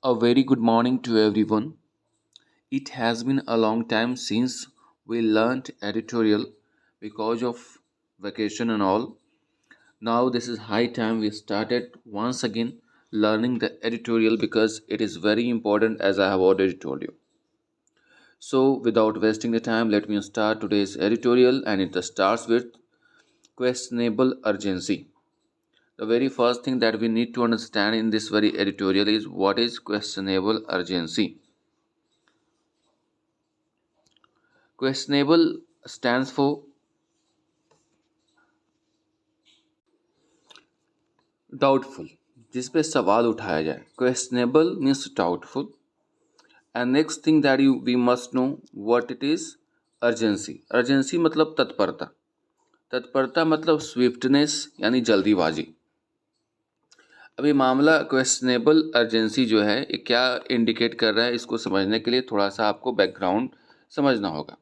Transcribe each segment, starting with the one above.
A very good morning to everyone. It has been a long time since we learnt editorial because of vacation and all. Now this is high time we started once again learning the editorial because it is very important as I have already told you. So without wasting the time, let me start today's editorial and it starts with questionable urgency. The very first thing that we need to understand in this very editorial is what is questionable urgency. Questionable stands for doubtful, जिस पे सवाल उठाया जाए. Questionable means doubtful. And next thing that you we must know what it is. Urgency. Urgency मतलब तत्परता. तत्परता मतलब swiftness यानी जल्दीबाजी. अभी मामला क्वेश्चनेबल अर्जेंसी जो है ये क्या इंडिकेट कर रहा है, इसको समझने के लिए थोड़ा सा आपको बैकग्राउंड समझना होगा.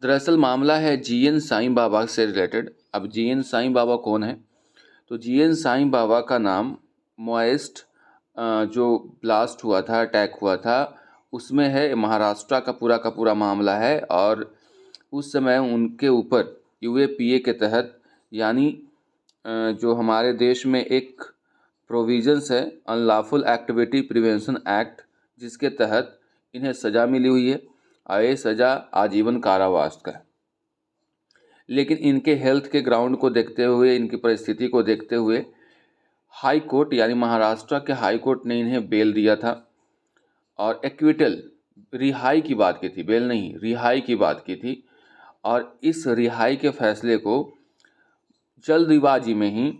दरअसल मामला है जीएन साईं बाबा से रिलेटेड. अब जीएन साईं बाबा कौन है? तो जीएन साईं बाबा का नाम मोएस्ट जो ब्लास्ट हुआ था, अटैक हुआ था, उसमें है. महाराष्ट्र का पूरा मामला है और उस समय उनके ऊपर यूएपीए के तहत यानी जो हमारे देश में एक प्रोविजंस है अनलॉफुल एक्टिविटी प्रिवेंशन एक्ट, जिसके तहत इन्हें सज़ा मिली हुई है और ये सज़ा आजीवन कारावास का है. लेकिन इनके हेल्थ के ग्राउंड को देखते हुए, इनकी परिस्थिति को देखते हुए हाई कोर्ट यानी महाराष्ट्र के हाई कोर्ट ने इन्हें बेल दिया था और एक्विटल रिहाई की बात की थी, बेल नहीं रिहाई की बात की थी. और इस रिहाई के फैसले को जल्दबाजी में ही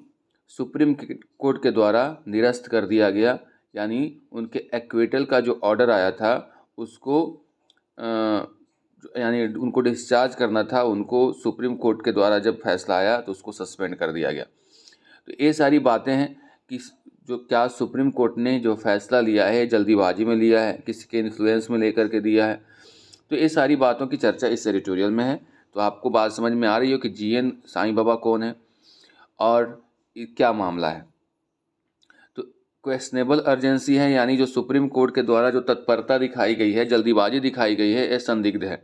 सुप्रीम कोर्ट के द्वारा निरस्त कर दिया गया. यानी उनके एक्विटल का जो ऑर्डर आया था उसको यानी उनको डिस्चार्ज करना था, उनको सुप्रीम कोर्ट के द्वारा जब फैसला आया तो उसको सस्पेंड कर दिया गया. तो ये सारी बातें हैं कि जो क्या सुप्रीम कोर्ट ने जो फैसला लिया है जल्दीबाजी में लिया है, किसी के इन्फ्लुएंस में लेकर के दिया है. तो ये सारी बातों की चर्चा इस एडिटोरियल में है. तो आपको बात समझ में आ रही हो कि जीएन साईं बाबा कौन है और क्या मामला है. तो क्वेश्चनेबल अर्जेंसी है यानी जो सुप्रीम कोर्ट के द्वारा जो तत्परता दिखाई गई है, जल्दीबाजी दिखाई गई है, ये संदिग्ध है.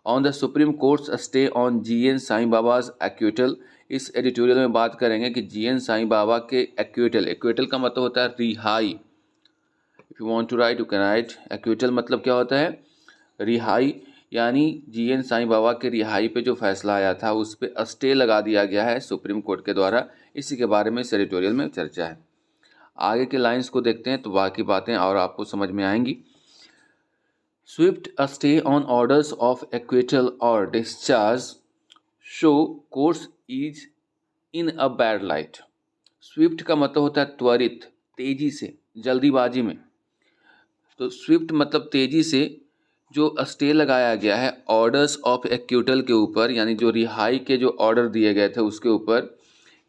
On the supreme court's stay on GN Sai Baba's acquittal. इस एडिटोरियल में बात करेंगे कि जीएन साईं बाबा के एक्विटल. एक्विटल का मतलब होता है रिहाई. If you want to write you can write. Acquittal मतलब क्या होता है? रिहाई. यानी जीएन साईं बाबा के रिहाई पे जो फैसला आया था उस पर स्टे लगा दिया गया है सुप्रीम कोर्ट के द्वारा. इसी के बारे में इस एडिटोरियल में चर्चा है. आगे के लाइंस को देखते हैं तो बाकी बातें और आपको समझ में आएंगी. Swift stay on orders of acquittal or discharge show courts is in a bad light. Swift का मतलब होता है त्वरित, तेजी से, जल्दीबाजी में. तो स्विफ्ट मतलब तेजी से. जो स्टे लगाया गया है ऑर्डर्स ऑफ एक्विटल के ऊपर यानी जो रिहाई के जो ऑर्डर दिए गए थे उसके ऊपर,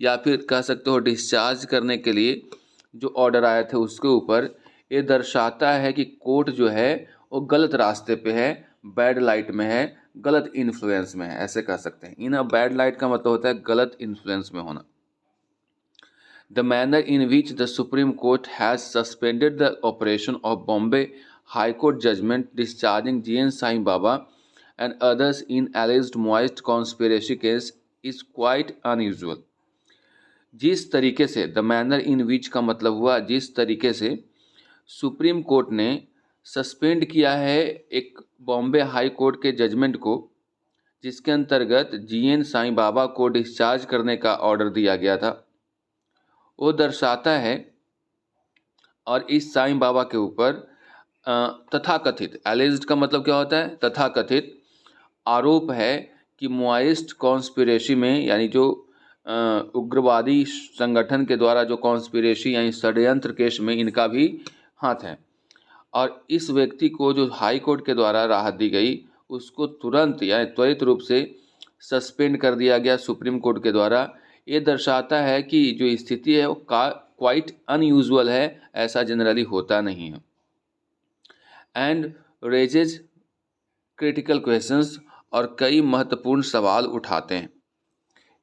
या फिर कह सकते हो डिस्चार्ज करने के लिए जो ऑर्डर आए थे उसके ऊपर, ये दर्शाता है कि कोर्ट जो है वो गलत रास्ते पे है, बैड लाइट में है, गलत इन्फ्लुएंस में है, ऐसे कह सकते हैं. इन अ बैड लाइट का मतलब होता है गलत इन्फ्लुएंस में होना. The manner in which the Supreme Court has suspended the operation of Bombay High Court judgement discharging GN Sai Baba and others in alleged Maoist conspiracy case is quite unusual. जिस तरीके से, द मैनर इन विच का मतलब हुआ जिस तरीके से सुप्रीम कोर्ट ने सस्पेंड किया है एक बॉम्बे हाई कोर्ट के जजमेंट को, जिसके अंतर्गत जीएन साईं बाबा को डिस्चार्ज करने का ऑर्डर दिया गया था, वो दर्शाता है. और इस साईं बाबा के ऊपर तथाकथित, एलिज्ड का मतलब क्या होता है? तथाकथित आरोप है कि मोइस्ट कॉन्स्पिरेसी में यानी जो उग्रवादी संगठन के द्वारा जो कॉन्स्पिरेसी यानी षड्यंत्र केस में इनका भी हाथ है. और इस व्यक्ति को जो हाई कोर्ट के द्वारा राहत दी गई उसको तुरंत यानी त्वरित रूप से सस्पेंड कर दिया गया सुप्रीम कोर्ट के द्वारा. ये दर्शाता है कि जो स्थिति है वो क्वाइट अनयूजुअल है, ऐसा जनरली होता नहीं है. एंड रेजेज क्रिटिकल क्वेश्चंस, और कई महत्वपूर्ण सवाल उठाते हैं.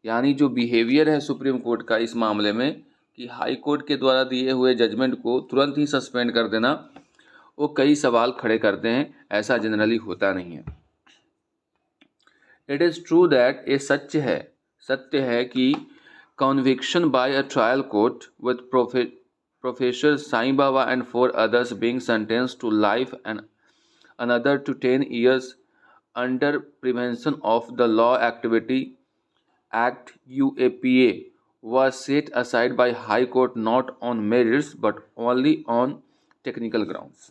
यानी जो बिहेवियर है सुप्रीम कोर्ट का इस मामले में कि हाई कोर्ट के द्वारा दिए हुए जजमेंट को तुरंत ही सस्पेंड कर देना वो कई सवाल खड़े करते हैं, ऐसा जनरली होता नहीं है। इट इज़ ट्रू दैट ये सत्य है कि conviction by a trial court with professor Sai Baba and 4 others being sentenced to life and another to 10 years under Prevention of the Law Activity Act UAPA was set aside by High Court not on merits but only on technical grounds।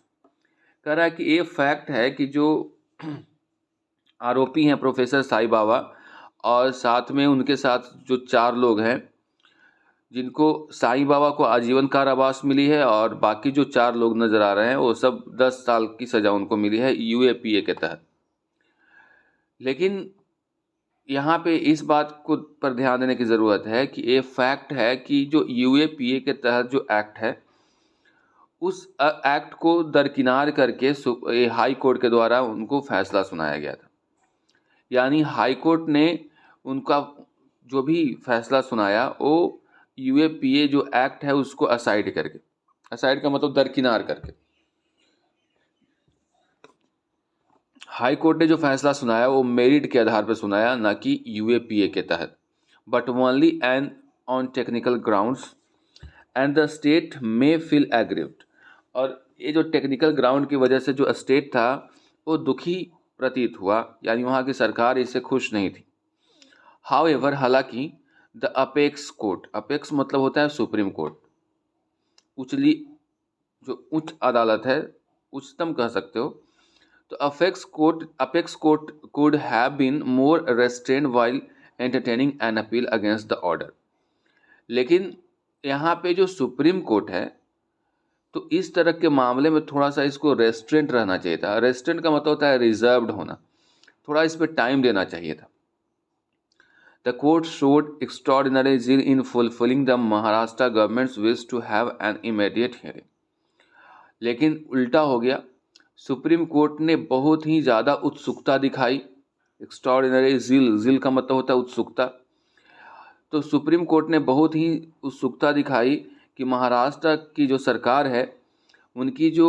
कह रहा है कि ये fact है कि जो आरोपी हैं प्रोफेसर साईं बाबा और साथ में उनके साथ जो 4 लोग हैं जिनको साईं बाबा को आजीवन कारावास मिली है और बाकी जो 4 लोग नज़र आ रहे हैं वो सब 10 साल की सज़ा उनको मिली है UAPA के तहत। लेकिन यहाँ पे इस बात को पर ध्यान देने की ज़रूरत है कि ये फैक्ट है कि जो UAPA के तहत जो एक्ट है उस एक्ट को दरकिनार करके हाई कोर्ट के द्वारा उनको फैसला सुनाया गया था। यानी हाई कोर्ट ने उनका जो भी फैसला सुनाया वो UAPA जो एक्ट है उसको असाइड करके, असाइड का मतलब दरकिनार करके, हाई कोर्ट ने जो फैसला सुनाया वो मेरिट के आधार पर सुनाया, ना कि UAPA के तहत, but only and on technical grounds and the state may feel aggrieved. और ये जो टेक्निकल ग्राउंड की वजह से जो स्टेट था वो दुखी प्रतीत हुआ, यानी वहाँ की सरकार इससे खुश नहीं थी। हाउएवर, हालांकि द अपेक्स कोर्ट, अपेक्स मतलब होता है सुप्रीम कोर्ट, उचली जो उच्च अदालत है, उच्चतम कह सकते हो, तो apex court could have been more restrained while entertaining an appeal against the order। लेकिन यहाँ पे जो सुप्रीम कोर्ट है तो इस तरह के मामले में थोड़ा सा इसको रेस्ट्रेंट रहना चाहिए था। रेस्ट्रेंट का मतलब होता है रिजर्व्ड होना, थोड़ा इस पर टाइम देना चाहिए था। The court showed extraordinary zeal in fulfilling the Maharashtra government's wish to have an immediate hearing। लेकिन उल्टा हो गया, सुप्रीम कोर्ट ने बहुत ही ज़्यादा उत्सुकता दिखाई। एक्स्ट्राऑर्डिनरी जिल का मतलब होता है उत्सुकता। तो सुप्रीम कोर्ट ने बहुत ही उत्सुकता दिखाई कि महाराष्ट्र की जो सरकार है उनकी जो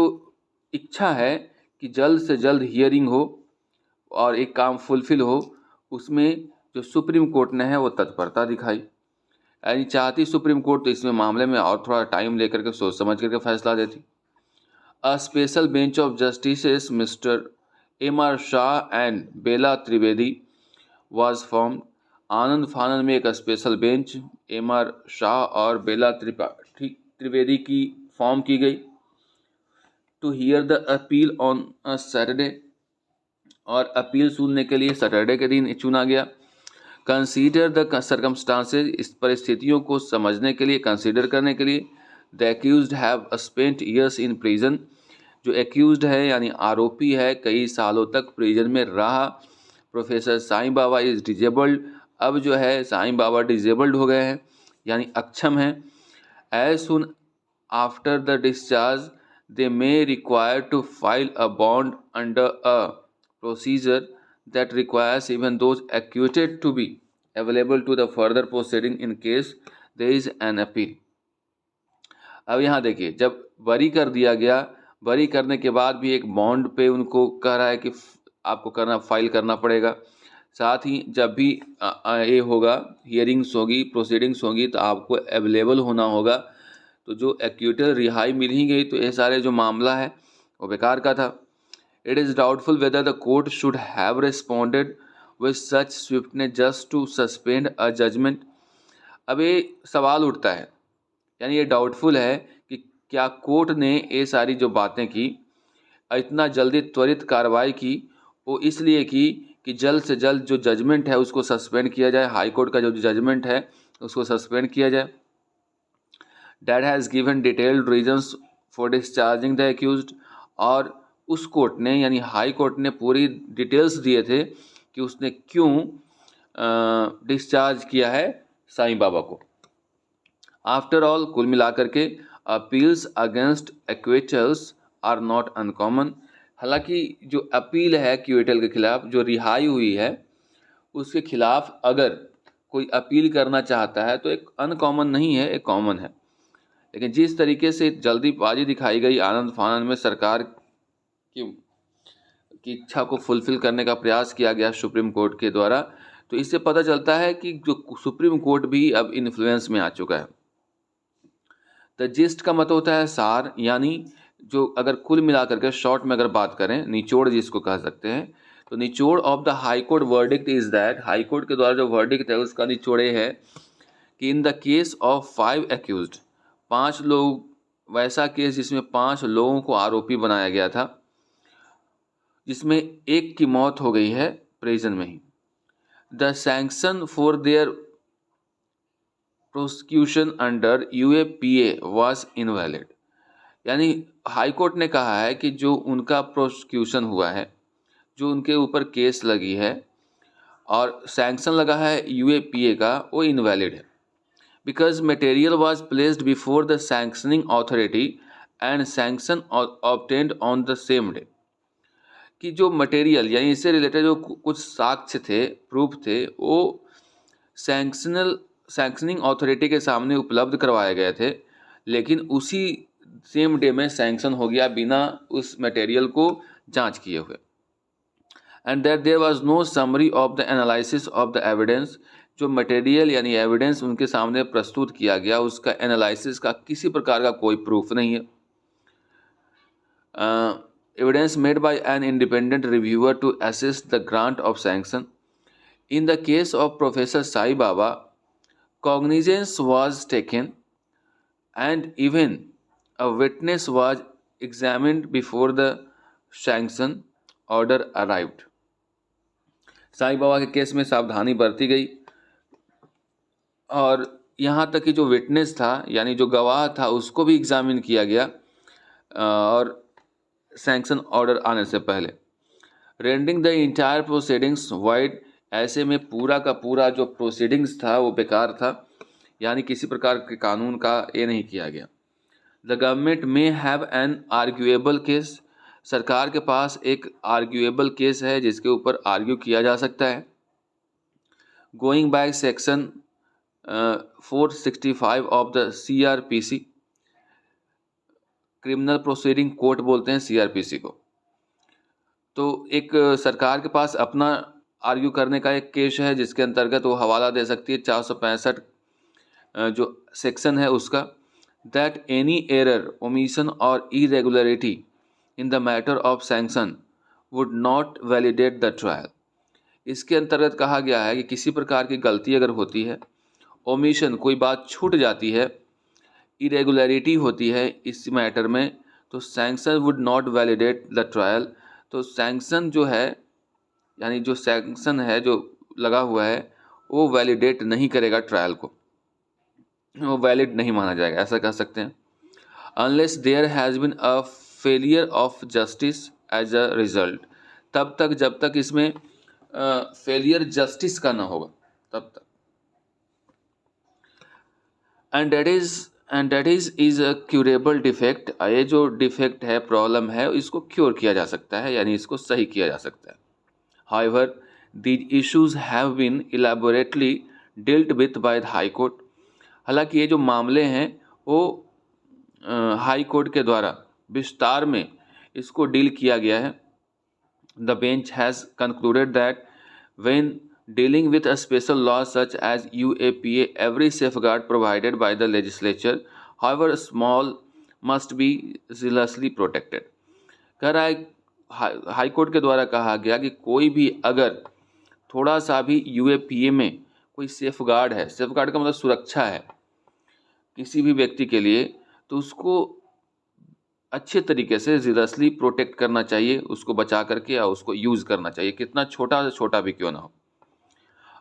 इच्छा है कि जल्द से जल्द हियरिंग हो और एक काम फुलफिल हो, उसमें जो सुप्रीम कोर्ट ने है वो तत्परता दिखाई। यानी चाहती सुप्रीम कोर्ट तो इसमें मामले में और थोड़ा टाइम लेकर के सोच समझ करके फैसला देती। A special bench of justices Mr. M.R. Shah and Bela Trivedi was formed। आनंद फानंद में एक स्पेशल बेंच M.R. शाह और बेला त्रिवेदी की फॉर्म की गई। To hear the appeal on a Saturday, और अपील सुनने के लिए सैटरडे के दिन चुना गया। कंसीडर द सर्कमस्टांसेज, इस परिस्थितियों को समझने के लिए, कंसीडर करने के लिए। The accused have spent years in prison, जो एक्यूज्ड है यानी आरोपी है कई सालों तक प्रिजन में रहा। Professor Sai Baba is disabled, अब जो है साईं बाबा डिजेबल्ड हो गए हैं यानी अक्षम हैं। As soon after the discharge they may require to file a bond under a procedure that requires even those acquitted to be available to the further proceeding in case there is an appeal। अब यहाँ देखिए, जब बरी कर दिया गया, बरी करने के बाद भी एक बॉन्ड पे उनको कह रहा है कि आपको फाइल करना पड़ेगा। साथ ही जब भी ये होगा, हियरिंग्स होगी, प्रोसीडिंग्स होगी, तो आपको अवेलेबल होना होगा। तो जो एक्यूटेड रिहाई मिल ही गई तो ये सारे जो मामला है वो बेकार का था। It is doubtful whether the court should have responded with such swiftness just to suspend a judgment। अब ये सवाल उठता है, यानी ये डाउटफुल है कि क्या कोर्ट ने ये सारी जो बातें की, इतना जल्दी त्वरित कार्रवाई की, वो इसलिए की कि जल्द से जल्द जो जजमेंट है उसको सस्पेंड किया जाए, हाई कोर्ट का जो जजमेंट है उसको सस्पेंड किया जाए। That has given detailed reasons for discharging the accused, और उस कोर्ट ने यानी हाई कोर्ट ने पूरी डिटेल्स दिए थे कि उसने क्यों डिस्चार्ज किया है साईं बाबा को। आफ्टर ऑल, कुल मिलाकर के appeals against acquittals are not uncommon. हालांकि जो अपील है एक्विटल के खिलाफ, जो रिहाई हुई है उसके खिलाफ अगर कोई अपील करना चाहता है तो एक अनकॉमन नहीं है, एक कॉमन है। लेकिन जिस तरीके से जल्दीबाजी दिखाई गई, आनंद फानंद में सरकार की इच्छा को फुलफिल करने का प्रयास किया गया सुप्रीम कोर्ट के द्वारा, तो इससे पता चलता है कि जो सुप्रीम कोर्ट भी अब इन्फ्लुएंस में आ चुका है। द जिस्ट का मतलब होता है सार, यानी जो अगर कुल मिलाकर के शॉर्ट में अगर बात करें, निचोड़ जिसको कह सकते हैं, तो निचोड़ of the high court verdict is that, high court के द्वारा जो वर्डिक्ट है उसका निचोड़ ये है कि in the case of 5 accused, 5 लोग, वैसा केस जिसमें 5 लोगों को आरोपी बनाया गया था, जिसमें एक की मौत हो गई है प्रिजन में ही, the sanction for their prosecution under UAPA was invalid, यानी हाई कोर्ट ने कहा है कि जो उनका प्रोसिक्यूशन हुआ है, जो उनके ऊपर केस लगी है और सैंक्शन लगा है यूएपीए का, वो इनवैलिड है, because material was placed before the sanctioning authority and sanction obtained on the same day, कि जो मटेरियल यानी इससे रिलेटेड जो कुछ साक्ष्य थे, प्रूफ थे, वो सैंक्शनिंग अथॉरिटी के सामने उपलब्ध करवाए गए थे, लेकिन उसी सेम डे में सैंक्शन हो गया बिना उस मटेरियल को जांच किए हुए। And that there was no summary of the analysis of the evidence, जो मटेरियल यानी एविडेंस उनके सामने प्रस्तुत किया गया, उसका एनालिसिस का किसी प्रकार का कोई प्रूफ नहीं है। Evidence made by an independent reviewer to assess the grant of sanction. In the case of Professor Sai Baba, cognizance was taken and even a witness was examined before the sanction order arrived. Sai Baba के case में सावधानी बरती गई और यहाँ तक कि जो विटनेस था यानी जो गवाह था उसको भी एग्जामिन किया गया और सैंक्शन ऑर्डर आने से पहले। Rending the entire proceedings wide, ऐसे में पूरा का पूरा जो प्रोसीडिंग्स था वो बेकार था, यानी किसी प्रकार के कानून का ये नहीं किया गया। द गवर्नमेंट में हैव एन आर्ग्यूएबल केस, सरकार के पास एक आर्ग्यूएबल केस है जिसके ऊपर आर्ग्यू किया जा सकता है। Going by section 465 of the CRPC, criminal proceeding court बोलते हैं CRPC को। तो एक सरकार के पास अपना आर्ग्यू करने का एक केस है जिसके अंतर्गत वो हवाला दे सकती है 465 जो सेक्शन है उसका, दैट एनी एरर, ओमिशन और irregularity in the matter of sanction would not validate the trial. इसके अंतर्गत कहा गया है कि किसी प्रकार की गलती अगर होती है, ओमिशन कोई बात छूट जाती है, इरेगुलरिटी होती है इस मैटर में, तो sanction would not validate the trial. तो सैंक्शन जो है यानी जो सैंक्शन है जो लगा हुआ है वो वैलिडेट नहीं करेगा ट्रायल को, वो वैलिड नहीं माना जाएगा, ऐसा कह सकते हैं। Unless there has been a failure of justice as a result, तब तक जब तक इसमें फेलियर जस्टिस का ना होगा तब तक। And that is a curable defect, ये जो डिफेक्ट है, प्रॉब्लम है, इसको क्योर किया जा सकता है, यानी इसको सही किया जा सकता है। However, these issues have been elaborately dealt with by the High Court. हालांकि ये जो मामले हैं वो हाई कोर्ट के द्वारा विस्तार में इसको डील किया गया है। The bench has concluded that when dealing with a special law such as UAPA, every safeguard provided by the legislature, however small, must be zealously protected. कह रहा है हाई कोर्ट के द्वारा कहा गया कि कोई भी अगर थोड़ा सा भी यूएपीए में कोई सेफ गार्ड है, सेफ गार्ड का मतलब सुरक्षा है किसी भी व्यक्ति के लिए, तो उसको अच्छे तरीके से जीरसली प्रोटेक्ट करना चाहिए, उसको बचा करके या उसको यूज़ करना चाहिए, कितना छोटा से छोटा भी क्यों ना हो।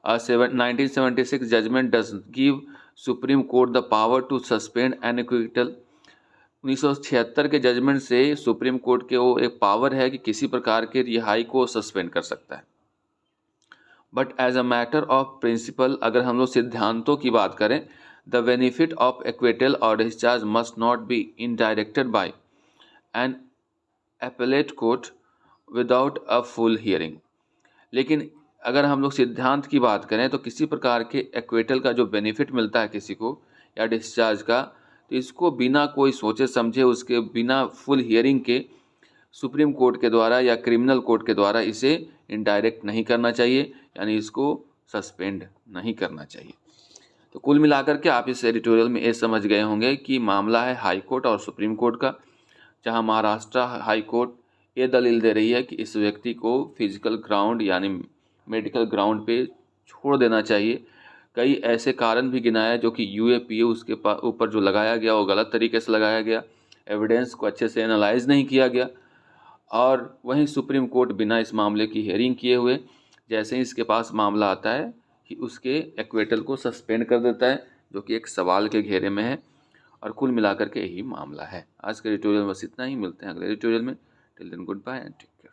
1976 judgement does give Supreme Court the power to suspend an acquittal. 1976 के जजमेंट से सुप्रीम कोर्ट के वो एक पावर है कि किसी प्रकार के रिहाई को सस्पेंड कर सकता है। But as a matter of principle, अगर हम लोग सिद्धांतों की बात करें, द बेनिफिट ऑफ एक्विटल और discharge must not be interdicted by an appellate court without a full hearing. लेकिन अगर हम लोग सिद्धांत की बात करें तो किसी प्रकार के एक्विटल का जो बेनिफिट मिलता है किसी को या डिस्चार्ज का, तो इसको बिना कोई सोचे समझे, उसके बिना फुल हियरिंग के सुप्रीम कोर्ट के द्वारा या क्रिमिनल कोर्ट के द्वारा इसे इनडायरेक्ट नहीं करना चाहिए, यानी इसको सस्पेंड नहीं करना चाहिए। तो कुल मिलाकर के आप इस एडिटोरियल में ये समझ गए होंगे कि मामला है हाई कोर्ट और सुप्रीम कोर्ट का, जहां महाराष्ट्र हाई कोर्ट ये दलील दे रही है कि इस व्यक्ति को फिजिकल ग्राउंड यानी मेडिकल ग्राउंड पे छोड़ देना चाहिए। कई ऐसे कारण भी गिनाया जो कि यूएपीए उसके ऊपर जो लगाया गया वो गलत तरीके से लगाया गया, एविडेंस को अच्छे से एनालाइज नहीं किया गया, और वहीं सुप्रीम कोर्ट बिना इस मामले की हियरिंग किए हुए जैसे ही इसके पास मामला आता है कि उसके एक्वेटल को सस्पेंड कर देता है, जो कि एक सवाल के घेरे में है। और कुल मिलाकर के यही मामला है। आज के एडिटोरियल में बस इतना ही, मिलते हैं अगले एडिटोरियल में। Till then good bye and take care.